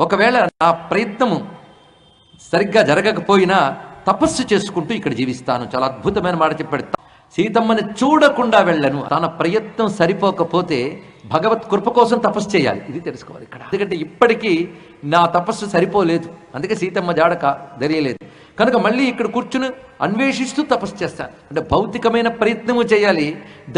ఒకవేళ నా ప్రయత్నము సరిగ్గా జరగకపోయినా తపస్సు చేసుకుంటూ ఇక్కడ జీవిస్తాను. చాలా అద్భుతమైన మాట చెప్పాడు. సీతమ్మని చూడకుండా వెళ్ళను. తన ప్రయత్నం సరిపోకపోతే భగవత్ కృప కోసం తపస్సు చేయాలి. ఇది తెలుసుకోవాలి ఇక్కడ. ఎందుకంటే ఇప్పటికీ నా తపస్సు సరిపోలేదు, అందుకే సీతమ్మ జాడక తెలియలేదు కనుక మళ్ళీ ఇక్కడ కూర్చుని అన్వేషిస్తూ తపస్సు చేస్తాను. అంటే భౌతికమైన ప్రయత్నము చేయాలి,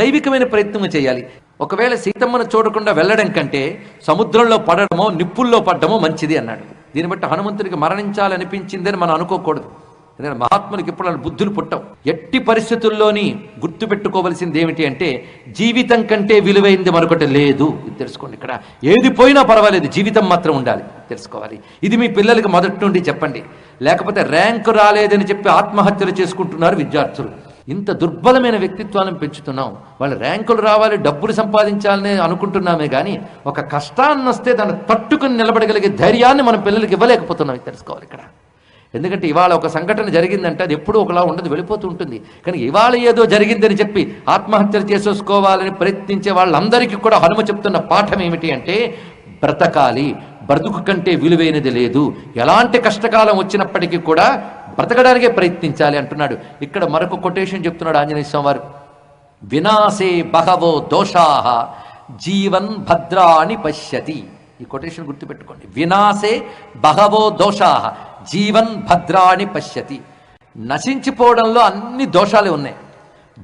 దైవికమైన ప్రయత్నము చేయాలి. ఒకవేళ సీతమ్మను చూడకుండా వెళ్ళడం కంటే సముద్రంలో పడడమో నిప్పుల్లో పడ్డమో మంచిది అన్నాడు. దీన్ని బట్టి హనుమంతుడికి మరణించాలనిపించిందని మనం అనుకోకూడదు. ఎందుకంటే మహాత్మునికి ఇప్పుడు బుద్ధులు పుట్టవు. ఎట్టి పరిస్థితుల్లోని గుర్తుపెట్టుకోవలసింది ఏమిటి అంటే జీవితం కంటే విలువైంది మరొకటి లేదు. ఇది తెలుసుకోండి. ఇక్కడ ఏది పోయినా పర్వాలేదు, జీవితం మాత్రం ఉండాలి, తెలుసుకోవాలి. ఇది మీ పిల్లలకి మొదటి నుండి చెప్పండి. లేకపోతే ర్యాంకు రాలేదని చెప్పి ఆత్మహత్యలు చేసుకుంటున్నారు విద్యార్థులు. ఇంత దుర్బలమైన వ్యక్తిత్వాలను పెంచుతున్నాం. వాళ్ళు ర్యాంకులు రావాలి, డబ్బులు సంపాదించాలని అనుకుంటున్నామే కానీ ఒక కష్టాన్ని వస్తే దాన్ని తట్టుకుని నిలబడగలిగే ధైర్యాన్ని మనం పిల్లలకి ఇవ్వలేకపోతున్నాం. ఇది తెలుసుకోవాలి ఇక్కడ. ఎందుకంటే ఇవాళ ఒక సంఘటన జరిగిందంటే అది ఎప్పుడూ ఒకలా ఉండదు, వెళ్ళిపోతూ ఉంటుంది. కానీ ఇవాళ ఏదో జరిగిందని చెప్పి ఆత్మహత్యలు చేసేసుకోవాలని ప్రయత్నించే వాళ్ళందరికీ కూడా హనుమ చెప్తున్న పాఠం ఏమిటి అంటే బ్రతకాలి, బ్రతుకు కంటే విలువైనది లేదు. ఎలాంటి కష్టకాలం వచ్చినప్పటికీ కూడా బ్రతకడానికే ప్రయత్నించాలి అంటున్నాడు. ఇక్కడ మరొక కొటేషన్ చెప్తున్నాడు ఆంజనేయ స్వామి వారు. వినాశే బహవో దోషాః జీవన్ భద్రాని పశ్యతి. ఈ కొటేషన్ గుర్తుపెట్టుకోండి. వినాశే బహవో దోషాః జీవన్ భద్రాని పశ్యతి. నశించిపోవడంలో అన్ని దోషాలే ఉన్నాయి.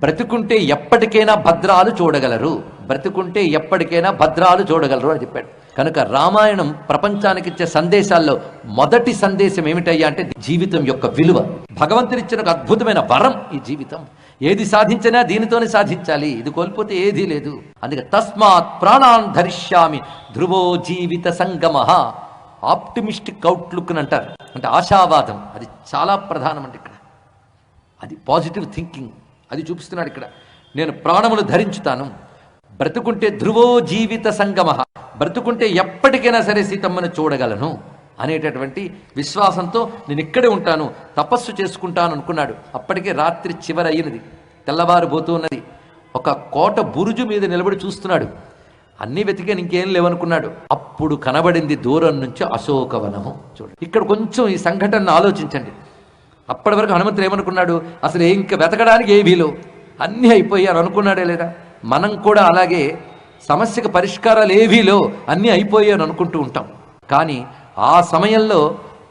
బ్రతుకుంటే ఎప్పటికైనా భద్రాలు చూడగలరు, బ్రతుకుంటే ఎప్పటికైనా భద్రాలు చూడగలరు అని చెప్పాడు. కనుక రామాయణం ప్రపంచానికి ఇచ్చే సందేశాల్లో మొదటి సందేశం ఏమిటయ్యా అంటే జీవితం యొక్క విలువ. భగవంతునిచ్చిన ఒక అద్భుతమైన వరం ఈ జీవితం. ఏది సాధించినా దీనితోనే సాధించాలి, ఇది కోల్పోతే ఏదీ లేదు. అందుకే తస్మాత్ ప్రాణాన్ ధరిష్యామి ధ్రువో జీవిత సంగమః. ఆప్టిమిస్టిక్ అవుట్లుక్ అని అంటారు, అంటే ఆశావాదం. అది చాలా ప్రధానం అంటే ఇక్కడ అది పాజిటివ్ థింకింగ్, అది చూపిస్తున్నాడు ఇక్కడ. నేను ప్రాణములు ధరించుతాను, బ్రతుకుంటే ధ్రువో జీవిత సంగమః, బ్రతుకుంటే ఎప్పటికైనా సరే సీతమ్మను చూడగలను అనేటటువంటి విశ్వాసంతో నేను ఇక్కడే ఉంటాను, తపస్సు చేసుకుంటాను అనుకున్నాడు. అప్పటికే రాత్రి చివరి అయినది, తెల్లవారుబోతూ ఉన్నది. ఒక కోట బురుజు మీద నిలబడి చూస్తున్నాడు. అన్నీ వెతికాను, ఇంకేం లేవనుకున్నాడు. అప్పుడు కనబడింది దూరం నుంచి అశోకవనము. చూడండి ఇక్కడ కొంచెం ఈ సంఘటనను ఆలోచించండి. అప్పటి వరకు హనుమంతుడు ఏమనుకున్నాడు, అసలు ఇంకా వెతకడానికి ఏ వీలు, అన్నీ అయిపోయారు అనుకున్నాడే లేదా? మనం కూడా అలాగే సమస్యకు పరిష్కారాలు ఏవీలో అన్నీ అయిపోయాను అనుకుంటూ ఉంటాం. కానీ ఆ సమయంలో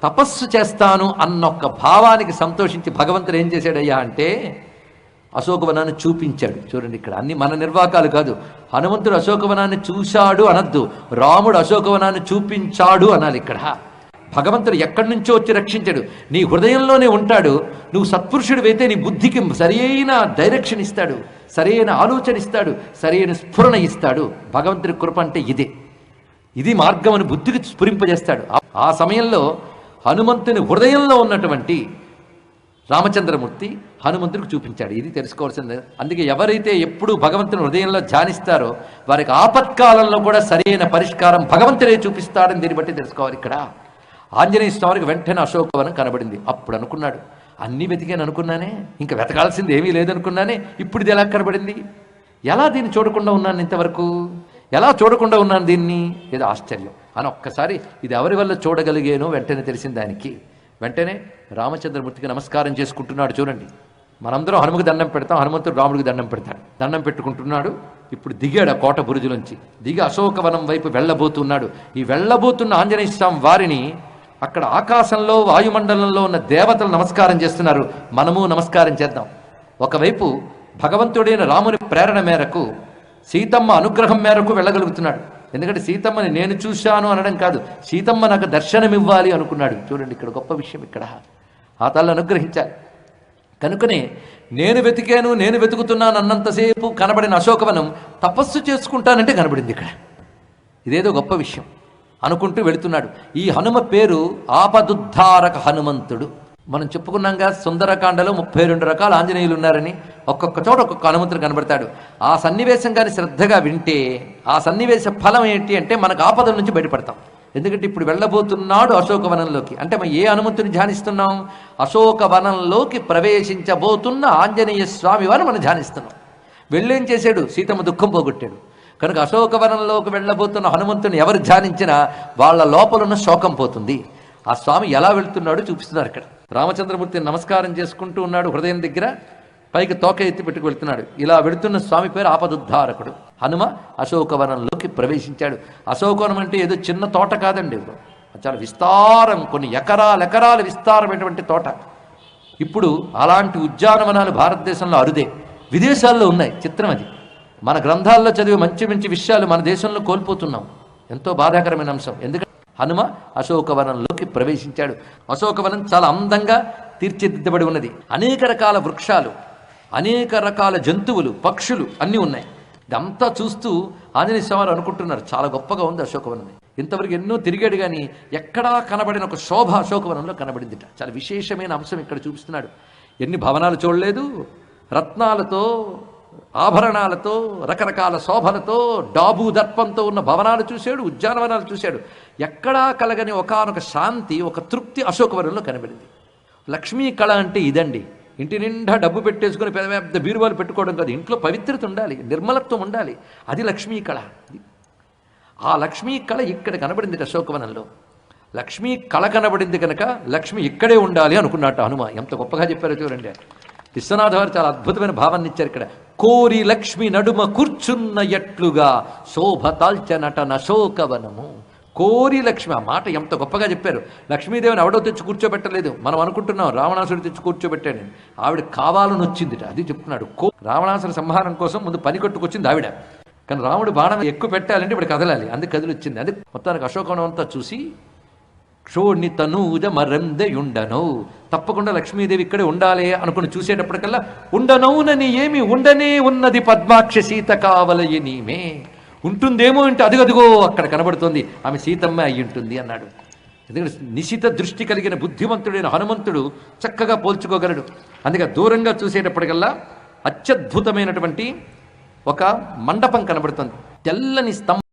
తపస్సు చేస్తాను అన్నొక్క భావానికి సంతోషించి భగవంతుడు ఏం చేశాడయ్యా అంటే అశోకవనాన్ని చూపించాడు. చూడండి ఇక్కడ అన్ని మన నిర్వాకాలు కాదు. హనుమంతుడు అశోకవనాన్ని చూశాడు అనద్దు, రాముడు అశోకవనాన్ని చూపించాడు అనాలి. ఇక్కడ భగవంతుడు ఎక్కడి నుంచో వచ్చి రక్షించాడు. నీ హృదయంలోనే ఉంటాడు. నువ్వు సత్పురుషుడివైతే నీ బుద్ధికి సరైన డైరెక్షన్ ఇస్తాడు, సరైన ఆలోచన ఇస్తాడు, సరైన స్ఫురణ ఇస్తాడు. భగవంతుడి కృప అంటే ఇదే, ఇది మార్గం అని బుద్ధికి స్ఫురింపజేస్తాడు. ఆ సమయంలో హనుమంతుని హృదయంలో ఉన్నటువంటి రామచంద్రమూర్తి హనుమంతుడికి చూపించాడు. ఇది తెలుసుకోవాల్సిందే. అందుకే ఎవరైతే ఎప్పుడు భగవంతుని హృదయంలో ధ్యానిస్తారో వారికి ఆపత్కాలంలో కూడా సరైన పరిష్కారం భగవంతుడే చూపిస్తాడని దీన్ని బట్టి తెలుసుకోవాలి. ఇక్కడ ఆంజనేయ స్వామికి వెంటనే అశోకవనం కనబడింది. అప్పుడు అనుకున్నాడు, అన్నీ వెతికాను అనుకున్నానే, ఇంకా వెతకాల్సింది ఏమీ లేదనుకున్నానే, ఇప్పుడు ఇది ఎలా కనబడింది? ఎలా దీన్ని చూడకుండా ఉన్నాను ఇంతవరకు, ఎలా చూడకుండా ఉన్నాను దీన్ని? ఏదో ఆశ్చర్యం అని ఒక్కసారి ఇది ఎవరి వల్ల చూడగలిగానో వెంటనే తెలిసింది ఆయనకి. వెంటనే రామచంద్రమూర్తికి నమస్కారం చేసుకుంటున్నాడు. చూడండి, మనందరం హనుమకు దండం పెడతాం, హనుమంతుడు రాముడికి దండం పెడతాడు. దండం పెట్టుకుంటున్నాడు. ఇప్పుడు దిగాడు ఆ కోట బురుజులోంచి, దిగి అశోకవనం వైపు వెళ్ళబోతున్నాడు. ఈ వెళ్ళబోతున్న ఆంజనేయ స్వామి వారిని అక్కడ ఆకాశంలో వాయుమండలంలో ఉన్న దేవతలు నమస్కారం చేస్తున్నారు. మనము నమస్కారం చేద్దాం. ఒకవైపు భగవంతుడైన రాముని ప్రేరణ మేరకు, సీతమ్మ అనుగ్రహం మేరకు వెళ్ళగలుగుతున్నాడు. ఎందుకంటే సీతమ్మని నేను చూశాను అనడం కాదు, సీతమ్మ నాకు దర్శనమివ్వాలి అనుకున్నాడు. చూడండి ఇక్కడ గొప్ప విషయం. ఇక్కడ ఆ తల్లి అనుగ్రహించాలి. కనుకనే నేను వెతికాను, నేను వెతుకుతున్నాను అన్నంతసేపు కనబడిన అశోకవనం తపస్సు చేసుకుంటానంటే కనబడింది ఇక్కడ. ఇదేదో గొప్ప విషయం అనుకుంటూ వెళుతున్నాడు. ఈ హనుమ పేరు ఆపదుద్ధారక హనుమంతుడు. మనం చెప్పుకున్నాంగా సుందరకాండలో 32 రకాల ఆంజనేయులు ఉన్నారని. ఒక్కొక్క చోట ఒక్కొక్క హనుమంతుడు కనబడతాడు. ఆ సన్నివేశం కానీ శ్రద్ధగా వింటే ఆ సన్నివేశ ఫలం ఏంటి అంటే మనకు ఆపదల నుంచి బయటపడతాం. ఎందుకంటే ఇప్పుడు వెళ్ళబోతున్నాడు అశోకవనంలోకి, అంటే మనం ఏ హనుమంతుని ధ్యానిస్తున్నాం? అశోకవనంలోకి ప్రవేశించబోతున్న ఆంజనేయ స్వామి వారిని మనం ధ్యానిస్తున్నాం. వెళ్ళేం చేశాడు? సీతమ్మ దుఃఖం పోగొట్టాడు. కనుక అశోకవనంలోకి వెళ్ళబోతున్న హనుమంతుని ఎవరు ధ్యానించినా వాళ్ళ లోపలున్న శోకం పోతుంది. ఆ స్వామి ఎలా వెళ్తున్నాడో చూపిస్తున్నారు ఇక్కడ. రామచంద్రమూర్తిని నమస్కారం చేసుకుంటూ ఉన్నాడు హృదయం దగ్గర, పైకి తోక ఎత్తి పెట్టుకు వెళ్తున్నాడు. ఇలా వెళుతున్న స్వామి పేరు ఆపదుద్ధారకుడు. హనుమ అశోకవనంలోకి ప్రవేశించాడు. అశోకవనం అంటే ఏదో చిన్న తోట కాదండి, చాలా విస్తారం, కొన్ని ఎకరాల విస్తారమైనటువంటి తోట. ఇప్పుడు అలాంటి ఉద్యానవనాలు భారతదేశంలో అరుదే, విదేశాల్లో ఉన్నాయి. చిత్రం అది. మన గ్రంథాల్లో చదివే మంచి మంచి విషయాలు మన దేశంలో కోల్పోతున్నాం. ఎంతో బాధాకరమైన అంశం. ఎందుకంటే హనుమ అశోకవనంలోకి ప్రవేశించాడు. అశోకవనం చాలా అందంగా తీర్చిదిద్దబడి ఉన్నది. అనేక రకాల వృక్షాలు, అనేక రకాల జంతువులు, పక్షులు అన్నీ ఉన్నాయి. ఇదంతా చూస్తూ ఆంజనేయ స్వామి అనుకుంటున్నారు, చాలా గొప్పగా ఉంది అశోకవనం. ఇంతవరకు ఎన్నో తిరిగాడు కానీ ఎక్కడా కనబడిన ఒక శోభ అశోకవనంలో కనబడిందిట. చాలా విశేషమైన అంశం ఇక్కడ చూపిస్తున్నాడు. ఎన్ని భవనాలు చూడలేదు, రత్నాలతో, ఆభరణాలతో, రకరకాల శోభలతో, డాబు దర్పంతో ఉన్న భవనాలు చూశాడు, ఉద్యానవనాలు చూశాడు. ఎక్కడా కలగని ఒకానొక శాంతి, ఒక తృప్తి అశోకవనంలో కనబడింది. లక్ష్మీ కళ అంటే ఇదండి. ఇంటి నిండా డబ్బు పెట్టేసుకుని పెద్ద పెద్ద బీరువాలు పెట్టుకోవడం కాదు. ఇంట్లో పవిత్రత ఉండాలి, నిర్మలత్వం ఉండాలి. అది లక్ష్మీ కళ. ఆ లక్ష్మీ కళ ఇక్కడ కనబడింది అశోకవనంలో. లక్ష్మీ కళ కనబడింది కనుక లక్ష్మి ఇక్కడే ఉండాలి అనుకున్నట్టు హనుమ. ఎంత గొప్పగా చెప్పారో చూడండి. విశ్వనాథ వారు చాలా అద్భుతమైన భావాన్ని ఇచ్చారు ఇక్కడ. కోరి లక్ష్మి నడుమ కూర్చున్న ఎట్లుగా శోభ తాల్చనటన అశోకవనము. కోరి లక్ష్మి, ఆ మాట ఎంత గొప్పగా చెప్పారు. లక్ష్మీదేవిని ఎవడో తెచ్చి కూర్చోబెట్టలేదు. మనం అనుకుంటున్నాం రావణాసుడు తెచ్చి కూర్చోబెట్టాడు. ఆవిడ కావాలని వచ్చిందిట, అది చెప్తున్నాడు. రావణాసుర సంహారం కోసం ముందు పని కొట్టుకొచ్చింది ఆవిడ. కానీ రాముడు బాణం ఎక్కువ పెట్టాలంటే ఇప్పుడు కదలాలి, అందుకు కదిలి వచ్చింది. అది మొత్తానికి అశోకవనం అంతా చూసి క్షోణి తనూజ మరందయుండను, తప్పకుండా లక్ష్మీదేవి ఇక్కడే ఉండాలి అనుకుని చూసేటప్పటికల్లా ఉండనవునని ఏమి ఉండనే ఉన్నది పద్మాక్ష సీత కావలయ నీమే. ఉంటుందేమో అంటే అదిగదిగో అక్కడ కనబడుతోంది, ఆమె సీతమ్మ అయి ఉంటుంది అన్నాడు. ఎందుకంటే నిశిత దృష్టి కలిగిన బుద్ధిమంతుడైన హనుమంతుడు చక్కగా పోల్చుకోగలడు. అందుకే దూరంగా చూసేటప్పటికల్లా అత్యద్భుతమైనటువంటి ఒక మండపం కనబడుతుంది. తెల్లని స్తంభం.